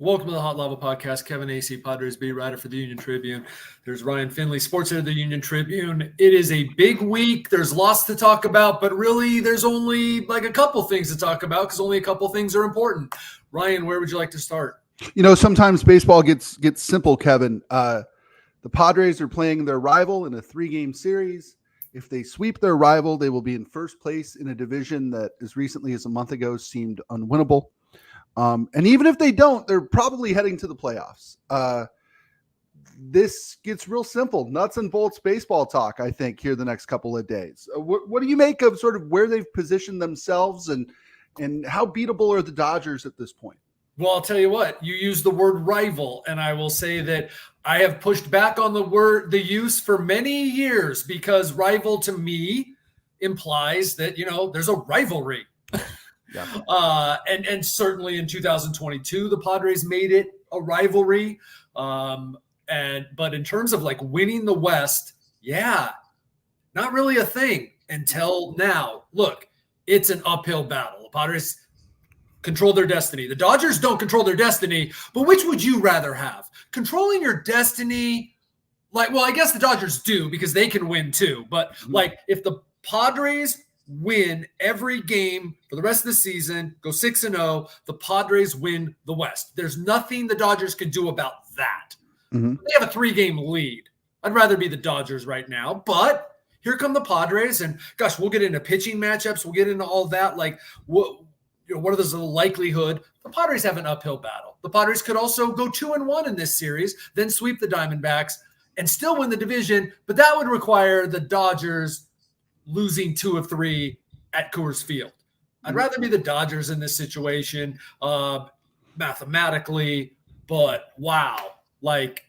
Welcome to the Hot Lava Podcast. Kevin Acee, Padres beat writer for the Union-Tribune. There's Ryan Finley, sports editor of the Union-Tribune. It is a big week. There's lots to talk about, but really there's only like a couple things to talk about because only a couple things are important. Ryan, where would you like to start? You know, sometimes baseball gets simple, Kevin. The Padres are playing their rival in a 3-game series. If they sweep their rival, they will be in first place in a division that as recently as a month ago seemed unwinnable. And even if they don't, they're probably heading to the playoffs. This gets real simple, nuts and bolts baseball talk, I think, here the next couple of days. What do you make of sort of where they've positioned themselves and how beatable are the Dodgers at this point? Well, I'll tell you what, you use the word rival, and I will say that I have pushed back on the use for many years because rival to me implies that, you know, there's a rivalry. Yeah. And certainly in 2022, the Padres made it a rivalry. But in terms of like winning the West, yeah, not really a thing until now. Look, it's an uphill battle. The Padres control their destiny. The Dodgers don't control their destiny, but which would you rather have? Controlling your destiny, I guess the Dodgers do because they can win too. But like if the Padres win every game for the rest of the season, go 6-0, the Padres win the West. There's nothing the Dodgers can do about that. Mm-hmm. They have a 3-game lead. I'd rather be the Dodgers right now, but here come the Padres, and gosh, we'll get into pitching matchups. We'll get into all that. Like, what are the likelihood? The Padres have an uphill battle. The Padres could also go 2-1 in this series, then sweep the Diamondbacks and still win the division, but that would require the Dodgers losing 2 of 3 at Coors Field. I'd rather be the Dodgers in this situation mathematically, but wow, like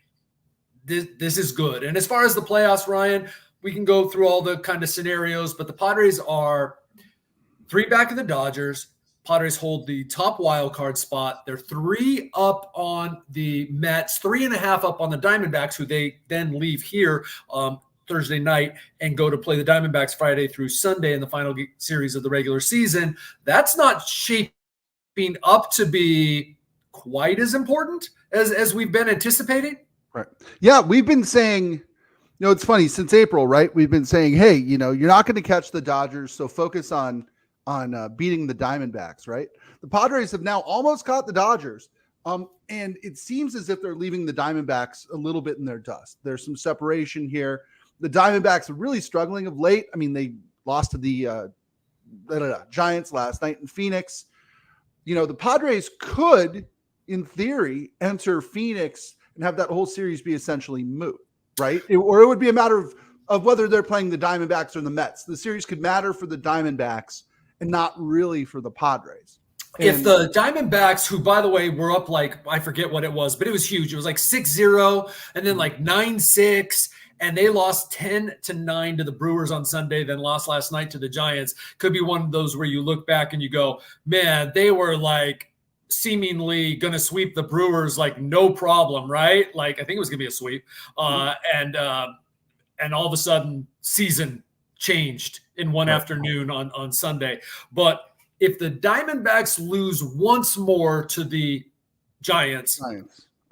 this is good. And as far as the playoffs, Ryan, we can go through all the kind of scenarios, but the Padres are 3 back of the Dodgers. Padres hold the top wild card spot. They're 3 up on the Mets, 3.5 up on the Diamondbacks, who they then leave here Thursday night and go to play the Diamondbacks Friday through Sunday in the final series of the regular season. That's not shaping up to be quite as important as we've been anticipating. Right. Yeah, we've been saying, it's funny, since April, right? We've been saying, hey, you're not going to catch the Dodgers, so focus on beating the Diamondbacks, right? The Padres have now almost caught the Dodgers. And it seems as if they're leaving the Diamondbacks a little bit in their dust. There's some separation here. The Diamondbacks are really struggling of late. I mean, they lost to the Giants last night in Phoenix. The Padres could, in theory, enter Phoenix and have that whole series be essentially moot, right? Or it would be a matter of whether they're playing the Diamondbacks or the Mets. The series could matter for the Diamondbacks and not really for the Padres. If the Diamondbacks, who, by the way, were up I forget what it was, but it was huge. It was like 6-0 and then like 9-6. And they lost 10-9 to the Brewers on Sunday, then lost last night to the Giants. Could be one of those where you look back and you go, man, they were like seemingly going to sweep the Brewers like no problem, right? Like I think it was going to be a sweep. And all of a sudden season changed in one afternoon on Sunday. But if the Diamondbacks lose once more to the Giants.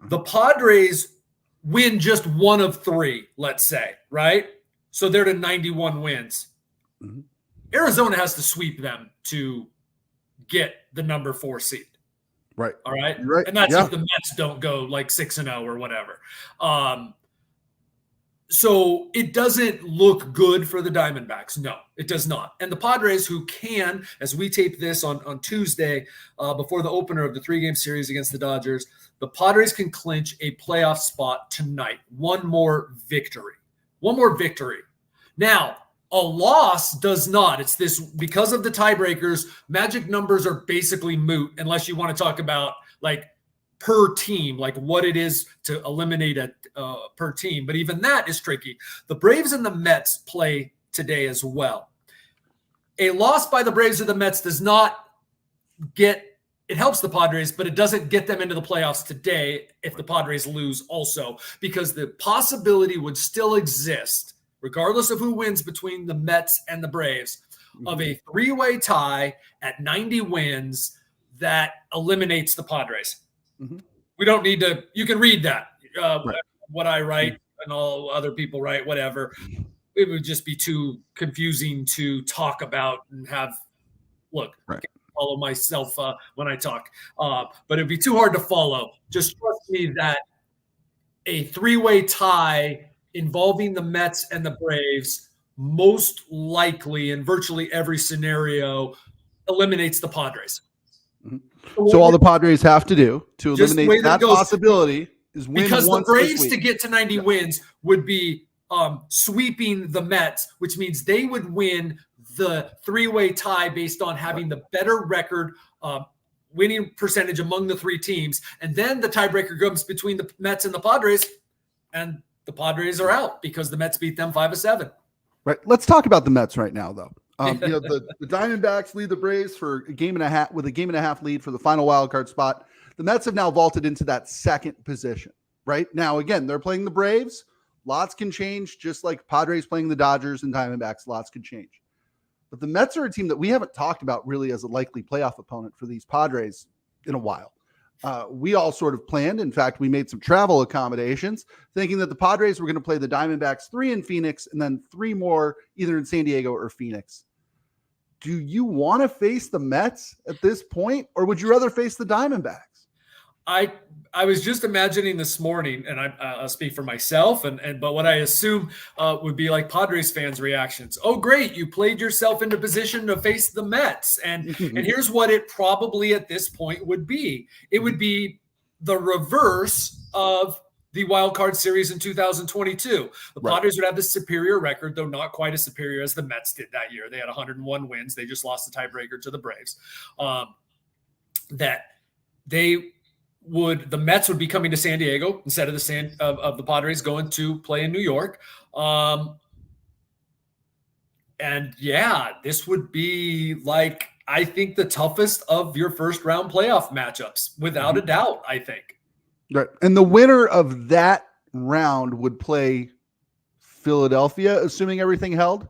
The Padres win just 1 of 3, let's say, right? So they're to 91 wins. Mm-hmm. Arizona has to sweep them to get the number 4 seed. Right. All right. Right. And that's if the Mets don't go like 6-0 or whatever. So it doesn't look good for the Diamondbacks. No, it does not. And the Padres, who can, as we tape this on Tuesday, before the opener of the 3-game series against the Dodgers, the Padres can clinch a playoff spot tonight. One more victory. Now, a loss does not. It's this, because of the tiebreakers, magic numbers are basically moot unless you want to talk about like per team, like what it is to eliminate a per team. But even that is tricky. The Braves and the Mets play today as well. A loss by the Braves or the Mets does not it helps the Padres, but it doesn't get them into the playoffs today if the Padres lose also, because the possibility would still exist, regardless of who wins between the Mets and the Braves, of a 3-way tie at 90 wins that eliminates the Padres. We don't need to. You can read that. Right. What I write and all other people write, whatever. It would just be too confusing to talk about and have. Look, Right. I can follow myself when I talk, but it'd be too hard to follow. Just trust me that a three-way tie involving the Mets and the Braves most likely in virtually every scenario eliminates the Padres. So all the Padres have to do to Just the way eliminate that that goes. possibility is win Because the once this Braves week. to get to 90 wins would be sweeping the Mets, which means they would win the three-way tie based on having the better record, winning percentage among the three teams. And then the tiebreaker comes between the Mets and the Padres, and the Padres are out because the Mets beat them 5-7. Right. Let's talk about the Mets right now, though. The Diamondbacks lead the Braves for a game and a half lead for the final wild card spot. The Mets have now vaulted into that second position. Right now, again, they're playing the Braves. Lots can change, just like Padres playing the Dodgers and Diamondbacks. Lots can change. But the Mets are a team that we haven't talked about really as a likely playoff opponent for these Padres in a while. We all sort of planned. In fact, we made some travel accommodations thinking that the Padres were going to play the Diamondbacks 3 in Phoenix and then 3 more either in San Diego or Phoenix. Do you want to face the Mets at this point, or would you rather face the Diamondbacks? I was just imagining this morning, and I'll speak for myself, but what I assume would be like Padres fans' reactions. Oh, great! You played yourself into position to face the Mets, and here's what it probably at this point would be. It would be the reverse of the wild card series in 2022. The Padres would have the superior record, though not quite as superior as the Mets did that year. They had 101 wins. They just lost the tiebreaker to the Braves. The Mets would be coming to San Diego instead of the Padres going to play in New York. And yeah, this would be like, I think the toughest of your first round playoff matchups, without a doubt, I think. Right. And the winner of that round would play Philadelphia, assuming everything held?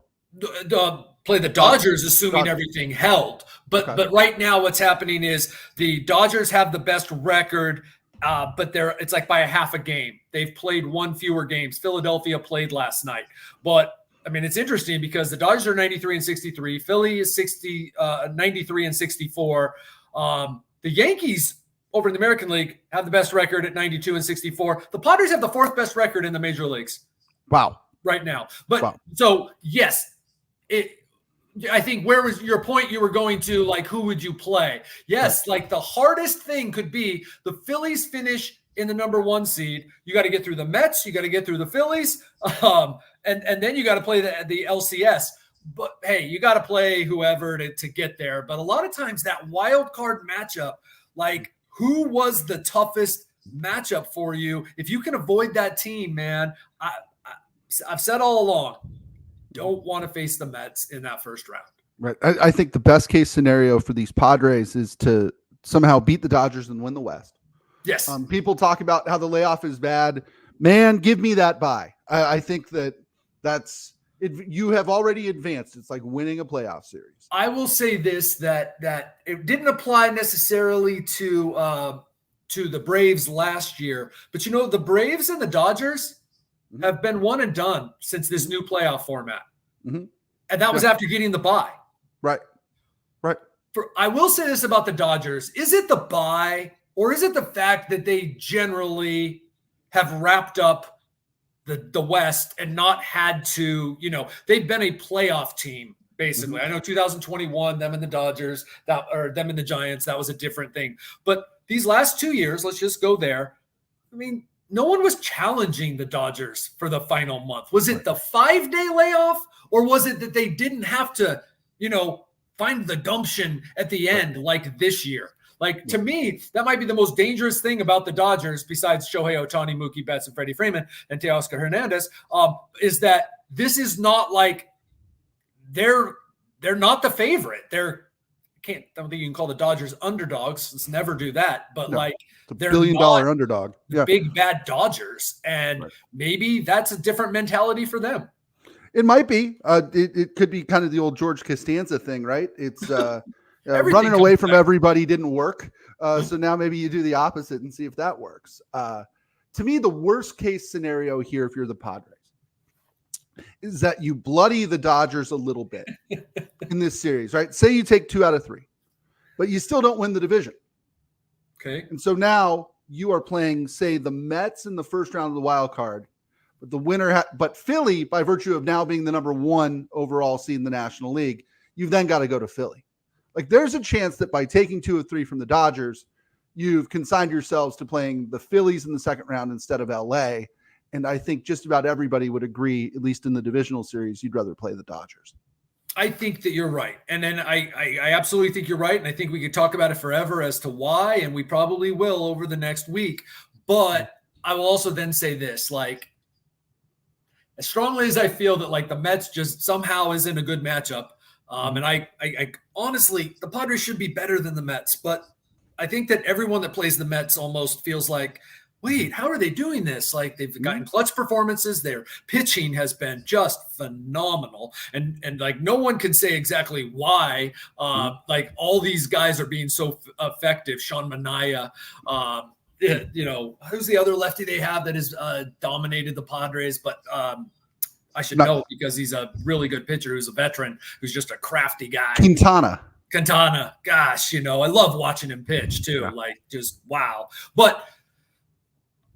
Play the Dodgers, assuming everything held. But right now what's happening is the Dodgers have the best record, but it's like by a half a game. They've played 1 fewer games. Philadelphia played last night. But, I mean, it's interesting because the Dodgers are 93-63. Philly is 93-64. The Yankees over in the American League have the best record at 92-64. The Padres have the 4th best record in the major leagues. Wow. Right now. But so, yes, I think where was your point you were going to, like, who would you play? Yes, like the hardest thing could be the Phillies finish in the number 1 seed. You got to get through the Mets. You got to get through the Phillies. And then you got to play the LCS. But, hey, you got to play whoever to get there. But a lot of times that wild card matchup, like who was the toughest matchup for you? If you can avoid that team, man, I've said all along, don't want to face the Mets in that first round. Right. I think the best case scenario for these Padres is to somehow beat the Dodgers and win the West. Yes. People talk about how the layoff is bad. Man, give me that bye. I think that's it. You have already advanced. It's like winning a playoff series. I will say this, that it didn't apply necessarily to the Braves last year, but the Braves and the Dodgers have been one and done since this new playoff format. And that was after getting the bye. Right. I will say this about the Dodgers. Is it the bye, or is it the fact that they generally have wrapped up the West and not had to, they've been a playoff team, basically. I know 2021, them and the Dodgers, or them and the Giants, that was a different thing. But these last 2 years, let's just go there. I mean, no one was challenging the Dodgers for the final month. Was it the 5-day layoff, or was it that they didn't have to, find the gumption at the end like this year? Like, to me, that might be the most dangerous thing about the Dodgers, besides Shohei Ohtani, Mookie Betts, and Freddie Freeman, and Teoscar Hernandez, is that this is not like they're not the favorite. I don't think you can call the Dodgers underdogs. Let's never do that. But they're $1 billion underdog. Big bad Dodgers. And maybe that's a different mentality for them. It might be. It could be kind of the old George Costanza thing, right? It's Everything Running away comes from back. everybody didn't work. So now maybe you do the opposite and see if that works. To me, the worst case scenario here, if you're the Padres, is that you bloody the Dodgers a little bit in this series, right? Say you take 2 out of 3, but you still don't win the division. Okay. And so now you are playing, say, the Mets in the first round of the wild card, but the winner, but Philly, by virtue of now being the number 1 overall seed in the National League, you've then got to go to Philly. Like, there's a chance that by taking 2 of 3 from the Dodgers, you've consigned yourselves to playing the Phillies in the second round instead of LA. And I think just about everybody would agree, at least in the divisional series, you'd rather play the Dodgers. I think that you're right. And then I absolutely think you're right. And I think we could talk about it forever as to why, and we probably will over the next week. But I will also then say this, like, as strongly as I feel that like the Mets just somehow isn't a good matchup. And I honestly, the Padres should be better than the Mets, but I think that everyone that plays the Mets almost feels like, wait, how are they doing this? Like, they've gotten clutch performances. Their pitching has been just phenomenal. And like, no one can say exactly why, like, all these guys are being so effective. Sean Manaea, who's the other lefty they have that has dominated the Padres? But I should know because he's a really good pitcher who's a veteran, who's just a crafty guy. Quintana. Gosh, I love watching him pitch too. Yeah. Like, just wow. But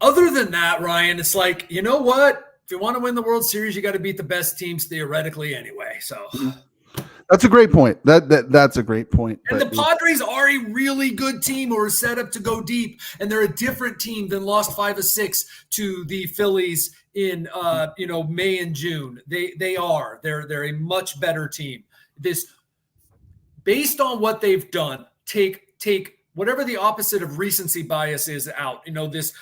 other than that, Ryan, it's like, you know what? If you want to win the World Series, you got to beat the best teams theoretically anyway. So that's a great point. That's a great point. And the Padres are a really good team who are set up to go deep, and they're a different team than lost 5 of 6 to the Phillies in May and June. They're a much better team. This, based on what they've done, take whatever the opposite of recency bias is out. This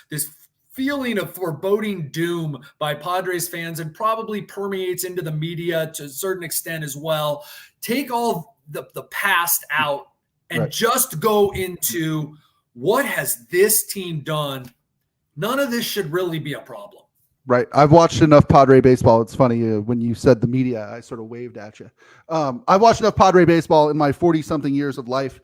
feeling of foreboding doom by Padres fans, and probably permeates into the media to a certain extent as well. Take all the past out and just go into what has this team done. None of this should really be a problem. Right. I've watched enough Padre baseball. It's funny, when you said the media, I sort of waved at you. I've watched enough Padre baseball in my 40-something years of life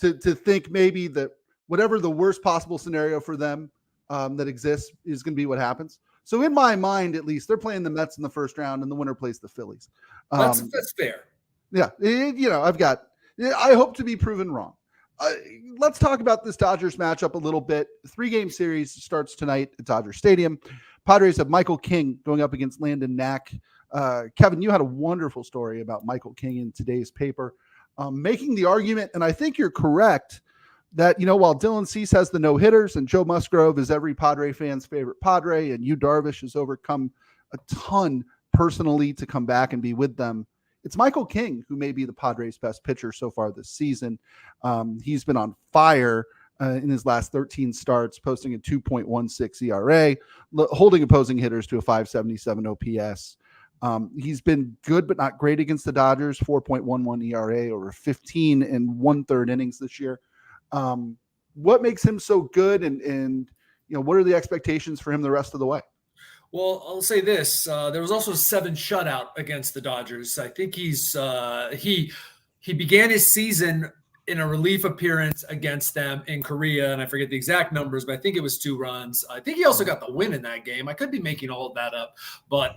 to think maybe that whatever the worst possible scenario for them that exists is going to be what happens. So in my mind, at least, they're playing the Mets in the first round, and the winner plays the Phillies. That's fair. Yeah. I hope to be proven wrong. Let's talk about this Dodgers matchup a little bit. 3-game series starts tonight at Dodger Stadium. Padres have Michael King going up against Landon Knack. Kevin, you had a wonderful story about Michael King in today's paper, making the argument, and I think you're correct, that, while Dylan Cease has the no-hitters and Joe Musgrove is every Padre fan's favorite Padre, and Yu Darvish has overcome a ton personally to come back and be with them, it's Michael King who may be the Padres' best pitcher so far this season. He's been on fire in his last 13 starts, posting a 2.16 ERA, holding opposing hitters to a 577 OPS. He's been good but not great against the Dodgers, 4.11 ERA over 15 and 1/3 innings this year. What makes him so good, and what are the expectations for him the rest of the way? Well, I'll say this. There was also a 7 shutout against the Dodgers. I think he began his season in a relief appearance against them in Korea, and I forget the exact numbers, but I think it was 2 runs. I think he also got the win in that game. I could be making all of that up, but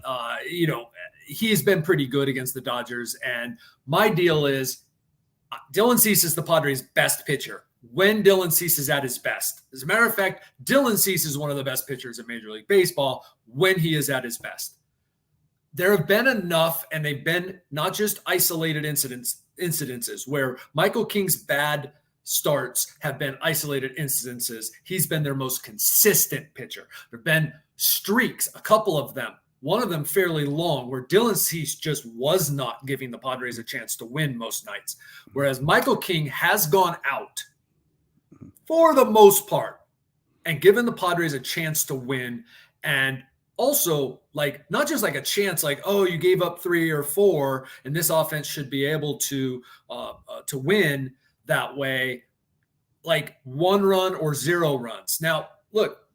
he's been pretty good against the Dodgers. And my deal is Dylan Cease is the Padres' best pitcher when Dylan Cease is at his best. As a matter of fact, Dylan Cease is one of the best pitchers in Major League Baseball when he is at his best. There have been enough, and they've been not just isolated incidences where Michael King's bad starts have been isolated instances. He's been their most consistent pitcher. There have been streaks, a couple of them, one of them fairly long, where Dylan Cease just was not giving the Padres a chance to win most nights. Whereas Michael King has gone out for the most part and given the Padres a chance to win. And also, like, not just like a chance, like, oh, you gave up 3 or 4 and this offense should be able to win that way, like 1 run or 0 runs. Now, look,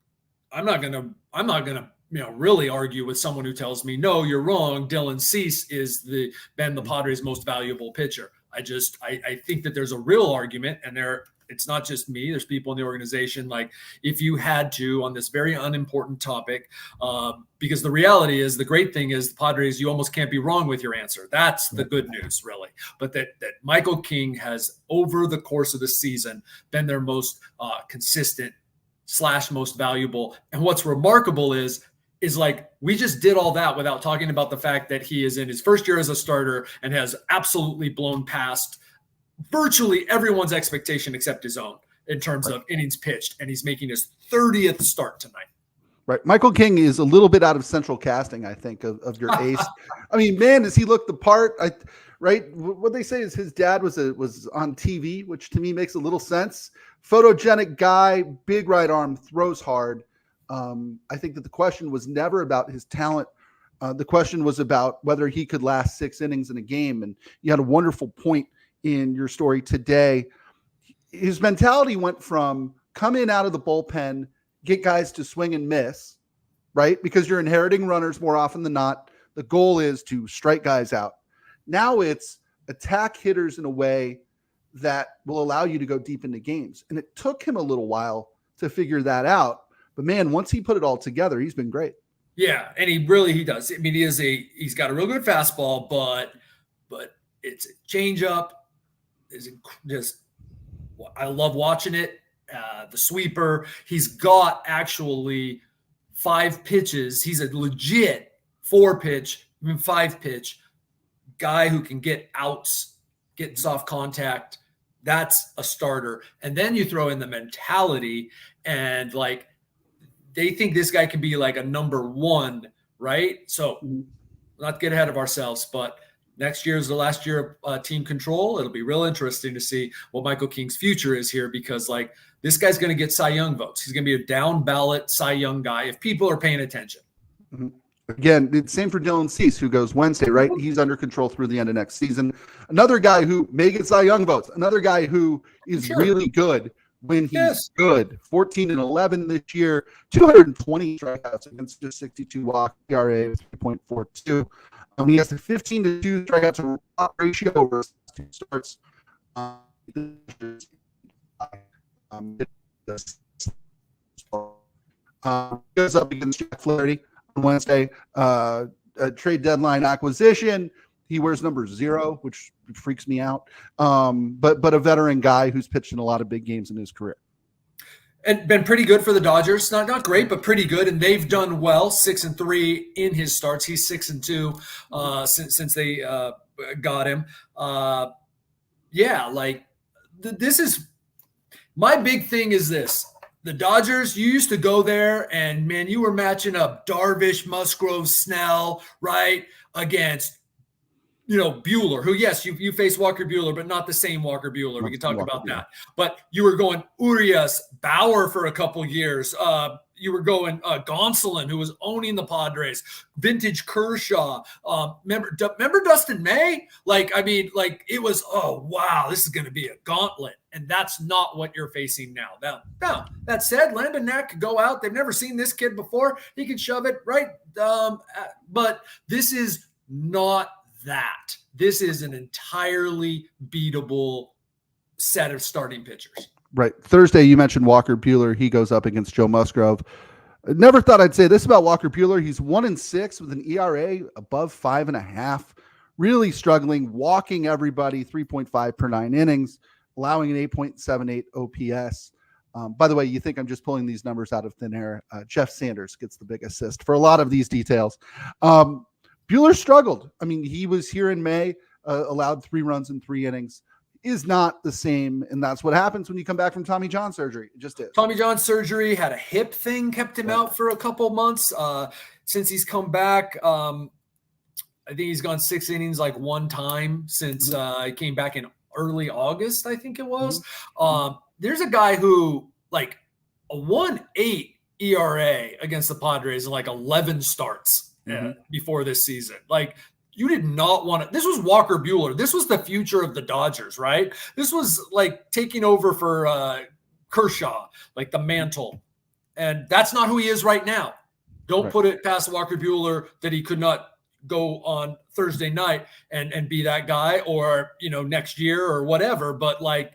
I'm not gonna really argue with someone who tells me, no, you're wrong, Dylan Cease is been the Padres' most valuable pitcher. I think that there's a real argument, and it's not just me. There's people in the organization. Like, if you had to on this very unimportant topic, because the reality is, the great thing is, the Padres, you almost can't be wrong with your answer. That's the good news, really. But that Michael King has, over the course of the season, been their most consistent / most valuable. And what's remarkable is like, we just did all that without talking about the fact that he is in his first year as a starter and has absolutely blown past virtually everyone's expectation except his own in terms of innings pitched, and he's making his 30th start tonight. Right. Michael King is a little bit out of central casting, I think, of your ace. I mean, man, does he look the part? Right. What they say is his dad was on TV, which to me makes a little sense. Photogenic guy, big right arm, throws hard. I think that the question was never about his talent. The question was about whether he could last 6 innings in a game. And you had a wonderful point in your story today. His mentality went from come in out of the bullpen, get guys to swing and miss, right? Because you're inheriting runners more often than not. The goal is to strike guys out. Now it's attack hitters in a way that will allow you to go deep into games. And it took him a little while to figure that out. But man, once he put it all together, he's been great. Yeah, and he does. I mean, he's got a real good fastball, but it's a changeup. Is just, I love watching it. The sweeper. He's got actually 5 pitches. He's a legit 4-pitch, even 5-pitch guy who can get outs, get soft contact. That's a starter. And then you throw in the mentality, and like, they think this guy can be like a number 1, right? So not get ahead of ourselves, but next year is the last year of team control. It'll be real interesting to see what Michael King's future is here, because like, this guy's going to get Cy Young votes. He's going to be a down ballot Cy Young guy if people are paying attention. Mm-hmm. Again, it's same for Dylan Cease, who goes Wednesday, right? He's under control through the end of next season. Another guy who may get Cy Young votes. Another guy who is really good when he's good. 14-11 this year, 220 strikeouts against just 62 walk, ERA 3.42. He has a 15-2 strikeouts to walk ratio over 2 starts. Goes up against Jack Flaherty on Wednesday. A trade deadline acquisition. He wears number 0, which freaks me out. But a veteran guy who's pitched in a lot of big games in his career. And been pretty good for the Dodgers. Not great, but pretty good. And they've done well. 6-3 in his starts. He's 6-2 since they got him. This is my big thing. Is this the Dodgers? You used to go there, and man, you were matching up Darvish, Musgrove, Snell, right, against Buehler, who, yes, you face Walker Buehler, but not the same Walker Buehler. We can talk about that. But you were going Urias, Bauer for a couple years. You were going Gonsolin, who was owning the Padres, vintage Kershaw. Remember Dustin May? It was, oh, wow, this is going to be a gauntlet. And that's not what you're facing now. Now, that said, Landon Knack could go out. They've never seen this kid before. He could shove it, right? But this is not that. This is an entirely beatable set of starting pitchers. Right. Thursday, you mentioned Walker Buehler. He goes up against Joe Musgrove. I never thought I'd say this about Walker Buehler. He's 1-6 with an ERA above 5.5. Really struggling, walking everybody, 3.5 per 9 innings, allowing an 8.78 OPS. By the way, you think I'm just pulling these numbers out of thin air. Jeff Sanders gets the big assist for a lot of these details. Buehler struggled. I mean, he was here in May, allowed 3 runs in 3 innings. Is not the same, and that's what happens when you come back from Tommy John surgery. It just is. Tommy John surgery, had a hip thing, kept him out for a couple months. Since he's come back, I think he's gone 6 innings one time since he came back in early August, I think it was. There's a guy who a 1.8 ERA against the Padres in 11 starts before this season. You did not want to. This was Walker Buehler. This was the future of the Dodgers, right? This was taking over for Kershaw, the mantle. And that's not who he is right now. Don't put it past Walker Buehler that he could not go on Thursday night and be that guy, or, next year or whatever. But like,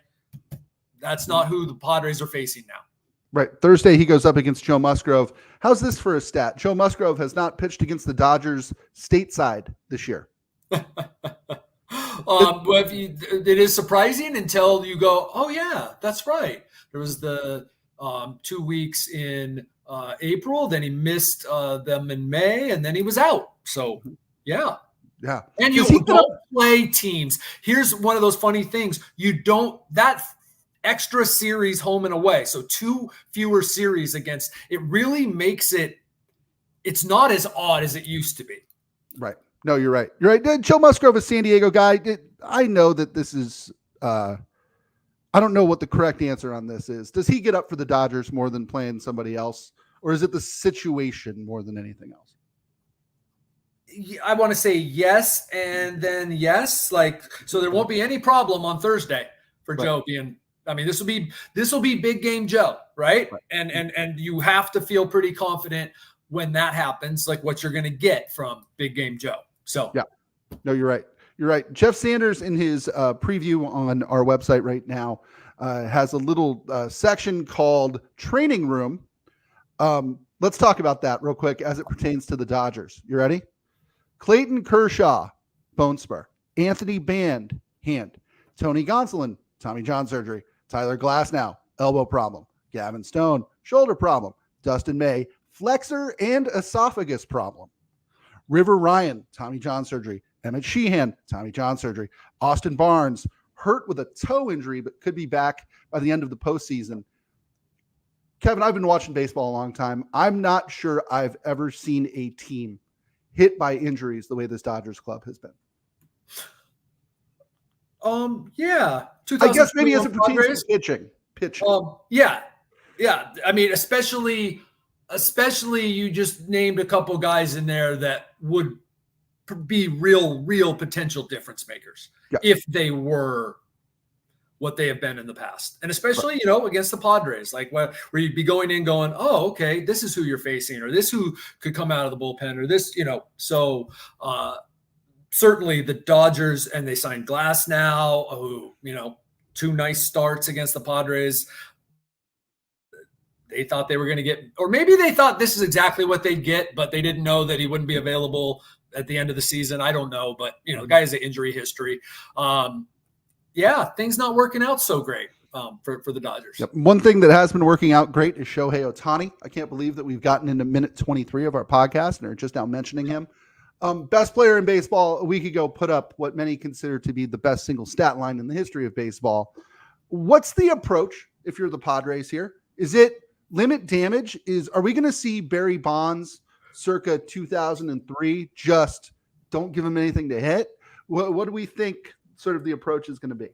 that's not who the Padres are facing now. Right. Thursday, he goes up against Joe Musgrove. How's this for a stat? Joe Musgrove has not pitched against the Dodgers stateside this year. It is surprising until you go, oh yeah, that's right. There was the 2 weeks in April, then he missed them in May, and then he was out. So yeah. And you don't play teams. Here's one of those funny things. That extra series home and away, so 2 fewer series against, it really makes it's not as odd as it used to be. Right. No, you're right. You're right. Joe Musgrove, a San Diego guy. I know that this is, I don't know what the correct answer on this is. Does he get up for the Dodgers more than playing somebody else? Or is it the situation more than anything else? I want to say yes, and then yes. So there won't be any problem on Thursday for Joe being, this will be big game Joe, right? And you have to feel pretty confident when that happens, like what you're going to get from big game Joe. So yeah, no, you're right. You're right. Jeff Sanders, in his preview on our website right now, has a little section called Training Room. Let's talk about that real quick as it pertains to the Dodgers. You ready? Clayton Kershaw, bone spur. Anthony Band, hand. Tony Gonsolin, Tommy John surgery. Tyler Glasnow, elbow problem. Gavin Stone, shoulder problem. Dustin May, flexor and esophagus problem. River Ryan, Tommy John surgery. Emmett Sheehan, Tommy John surgery. Austin Barnes, hurt with a toe injury, but could be back by the end of the postseason. Kevin, I've been watching baseball a long time. I'm not sure I've ever seen a team hit by injuries the way this Dodgers club has been. Yeah. I guess maybe as it pertains to pitching. Yeah. Especially you just named a couple guys in there that would be real potential difference makers if they were what they have been in the past. And especially, against the Padres, like where you'd be going in going, oh, okay, this is who you're facing, or this who could come out of the bullpen, or this, so certainly the Dodgers, and they signed Glass now, who, 2 nice starts against the Padres. They thought they were going to get, or maybe they thought this is exactly what they'd get, but they didn't know that he wouldn't be available at the end of the season. I don't know, but the guy has an injury history. Things not working out so great for the Dodgers. Yep. One thing that has been working out great is Shohei Ohtani. I can't believe that we've gotten into minute 23 of our podcast and are just now mentioning him. Best player in baseball a week ago put up what many consider to be the best single stat line in the history of baseball. What's the approach if you're the Padres here? Is it limit damage? Are we going to see Barry Bonds circa 2003? Just don't give him anything to hit. What do we think sort of the approach is going to be?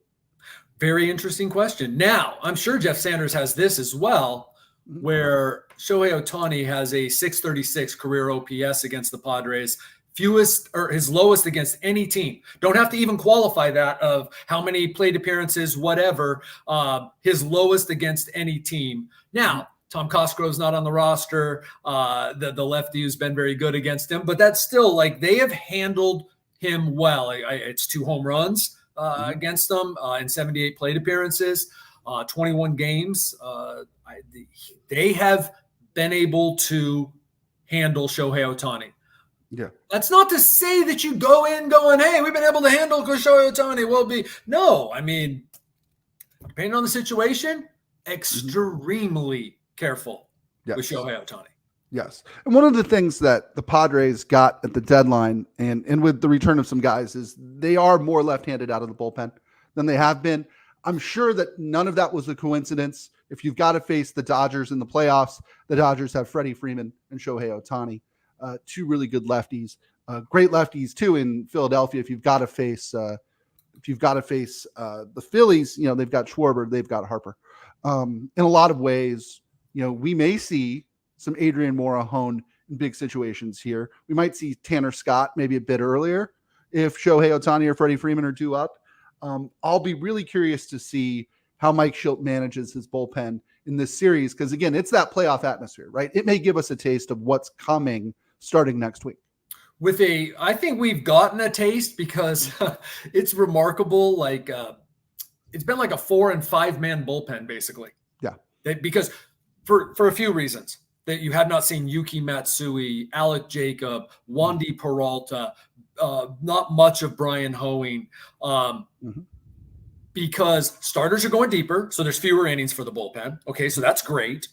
Very interesting question. Now, I'm sure Jeff Sanders has this as well, where Shohei Ohtani has a 636 career OPS against the Padres, fewest or his lowest against any team. Don't have to even qualify that of how many plate appearances, whatever, his lowest against any team. Now, Tom Cosgrove's not on the roster. The lefty who's been very good against him, but that's still like they have handled him well. It's 2 home runs against them in 78 plate appearances, 21 games. They have been able to handle Shohei Ohtani. Yeah. That's not to say that you go in going, hey, we've been able to handle Shohei Ohtani. No, depending on the situation, extremely careful with Shohei Ohtani. Yes. And one of the things that the Padres got at the deadline and with the return of some guys is they are more left-handed out of the bullpen than they have been. I'm sure that none of that was a coincidence. If you've got to face the Dodgers in the playoffs, the Dodgers have Freddie Freeman and Shohei Ohtani, 2 really good lefties, great lefties too in Philadelphia. If you've got to face the Phillies, they've got Schwarber, they've got Harper. In a lot of ways, we may see some Adrian Morejon in big situations here. We might see Tanner Scott maybe a bit earlier if Shohei Ohtani or Freddie Freeman are due up. I'll be really curious to see how Mike Schilt manages his bullpen in this series because, again, it's that playoff atmosphere, right? It may give us a taste of what's coming starting next week. I think we've gotten a taste because it's remarkable. Like it's been like a 4 and 5 man bullpen basically. Yeah. Because for a few reasons that you had not seen Yuki Matsui, Alec Jacob, Wandy Peralta, not much of Brian Hoeing, because starters are going deeper. So there's fewer innings for the bullpen. Okay. So that's great.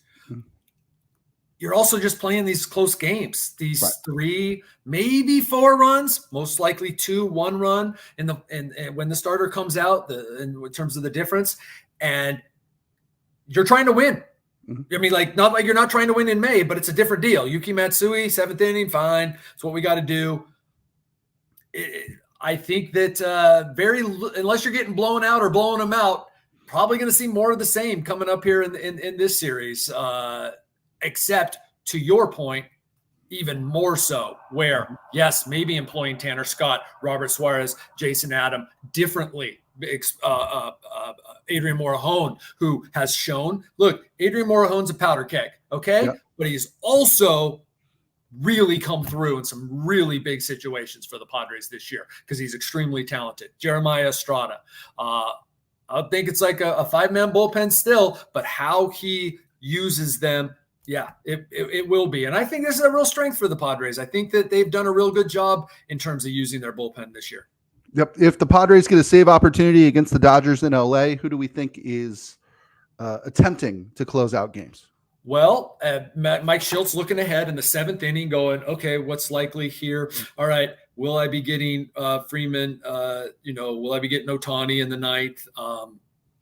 You're also just playing these close games, these 3, maybe 4 runs, most likely 2, 1 run and when the starter comes out in terms of the difference, and you're trying to win. I mean, like, not like you're not trying to win in May, but it's a different deal. Yuki Matsui, 7th inning, fine. It's what we got to do. I think that unless you're getting blown out or blowing them out, probably going to see more of the same coming up here in this series. Except to your point, even more so, where, yes, maybe employing Tanner Scott, Robert Suarez, Jason Adam differently. Adrian Morejon, who has shown, look, Adrian Morejon's a powder keg, okay? Yep. But he's also really come through in some really big situations for the Padres this year because he's extremely talented. Jeremiah Estrada. I think it's like a 5-man bullpen still, but how he uses them, yeah, it will be. And I think this is a real strength for the Padres. I think that they've done a real good job in terms of using their bullpen this year. Yep. If the Padres get a save opportunity against the Dodgers in LA, who do we think is attempting to close out games? Well, Mike Schiltz looking ahead in the 7th inning going, okay, what's likely here? All right, will I be getting Freeman? Will I be getting Ohtani in the 9th?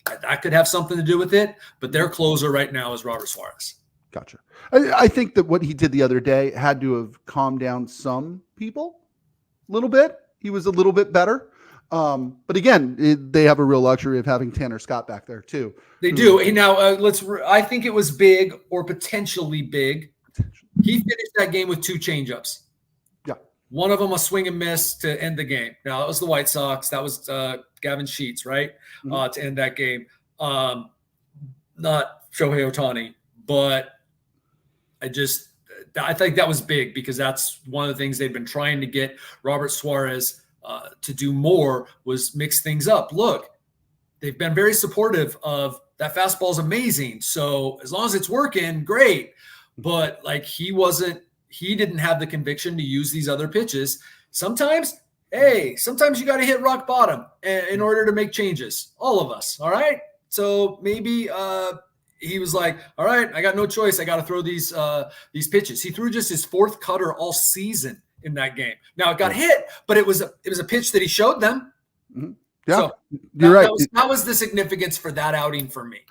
That could have something to do with it, but their closer right now is Robert Suarez. Gotcha. I think that what he did the other day had to have calmed down some people a little bit. He was a little bit better. But again, they have a real luxury of having Tanner Scott back there too. They do. Now, I think it was big or potentially big. He finished that game with 2 changeups. Yeah. One of them a swing and miss to end the game. Now, that was the White Sox. That was Gavin Sheets, right? To end that game. Not Shohei Ohtani, but I think that was big because that's one of the things they've been trying to get Robert Suarez to do more was mix things up. Look, they've been very supportive of that fastball is amazing. So as long as it's working, great. But like he didn't have the conviction to use these other pitches. Sometimes you got to hit rock bottom in order to make changes. All of us. All right. So maybe he was like, all right, I got no choice. I got to throw these pitches. He threw just his 4th cutter all season in that game. Now it got hit, but it was a pitch that he showed them. Mm-hmm. Yeah, so you're right. That was the significance for that outing for me.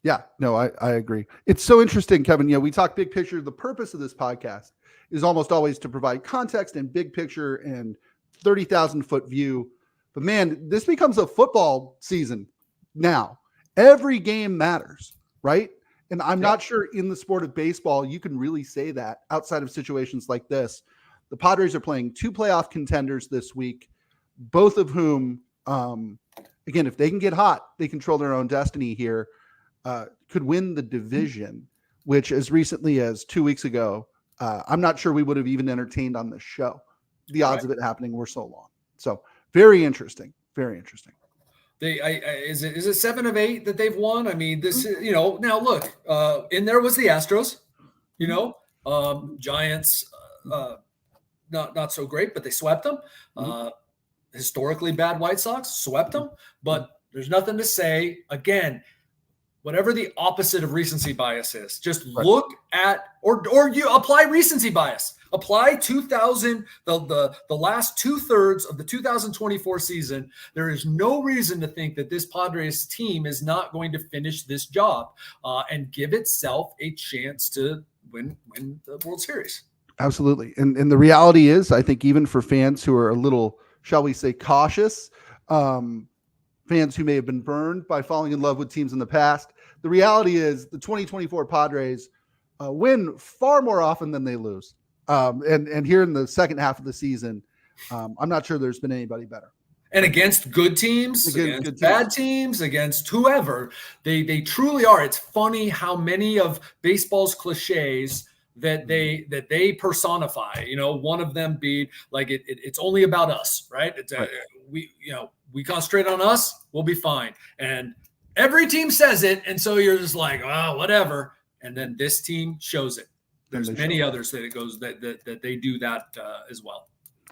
Yeah, no, I agree. It's so interesting, Kevin. We talk big picture. The purpose of this podcast is almost always to provide context and big picture and 30,000-foot view. But man, this becomes a football season now. Every game matters, right? And I'm not sure in the sport of baseball you can really say that outside of situations like this. The Padres are playing 2 playoff contenders this week, both of whom, again, if they can get hot, they control their own destiny here, could win the division, which as recently as 2 weeks ago, I'm not sure we would have even entertained on the show. The odds of it happening were so long. So very interesting. Very interesting. Is it 7 of 8 that they've won? I mean, this is, now look, in there was the Astros, Giants, not so great, but they swept them. Historically bad White Sox swept them, but there's nothing to say. Again, whatever the opposite of recency bias is, just look at or you apply recency bias. Apply 2000, the last 2/3 of the 2024 season. There is no reason to think that this Padres team is not going to finish this job and give itself a chance to win the World Series. Absolutely. And the reality is, I think even for fans who are a little, shall we say, cautious, fans who may have been burned by falling in love with teams in the past, the reality is the 2024 Padres win far more often than they lose. And here in the second half of the season, I'm not sure there's been anybody better. And against good teams, against bad teams, against whoever, they truly are. It's funny how many of baseball's cliches that they personify. One of them being like it's only about us, right? Right. We concentrate on us, we'll be fine. And every team says it, and so you're just like, oh, whatever. And then this team shows it. There's many others that it goes that they do that as well.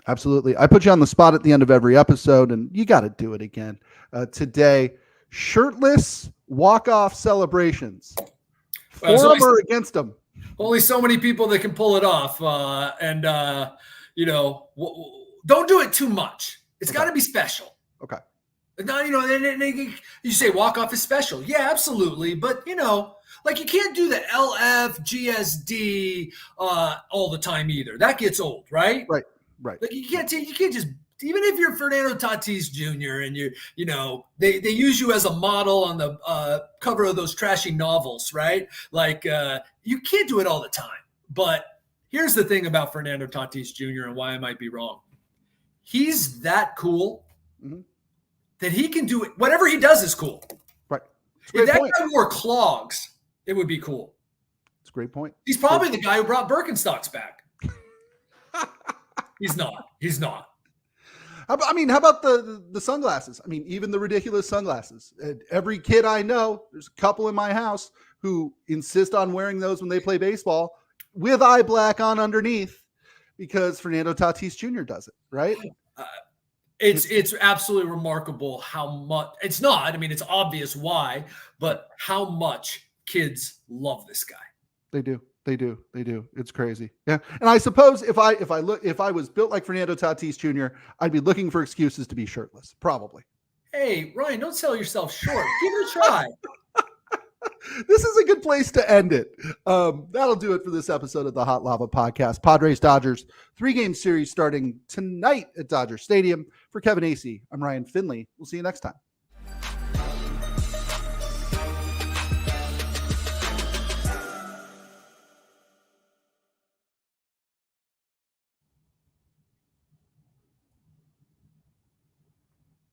Absolutely. I put you on the spot at the end of every episode, and you got to do it again. Today, shirtless walk-off celebrations. For them or against them? Only so many people that can pull it off. Don't do it too much. It's got to be special. Okay. No, you say walk-off is special. Yeah, absolutely. But, like you can't do the LF, GSD all the time either. That gets old, right? Right. Like you can't just, even if you're Fernando Tatis Jr. and they use you as a model on the cover of those trashy novels, right? Like you can't do it all the time. But here's the thing about Fernando Tatis Jr. and why I might be wrong. He's that cool that he can do it. Whatever he does is cool. Right. If that guy wore clogs, it would be cool. It's a great point. He's probably the guy who brought Birkenstocks back. He's not. How about the sunglasses? I mean, even the ridiculous sunglasses. Every kid I know, there's a couple in my house who insist on wearing those when they play baseball with eye black on underneath because Fernando Tatis Jr. does it, right? It's absolutely remarkable how much – it's not. I mean, it's obvious why, but how much kids love this guy. They do. It's crazy. Yeah. And I suppose if I was built like Fernando Tatis Jr., I'd be looking for excuses to be shirtless. Probably. Hey, Ryan, don't sell yourself short. Give it a try. This is a good place to end it. That'll do it for this episode of the Hot Lava Podcast. Padres Dodgers 3-game series starting tonight at Dodger Stadium. For Kevin Acee, I'm Ryan Finley. We'll see you next time.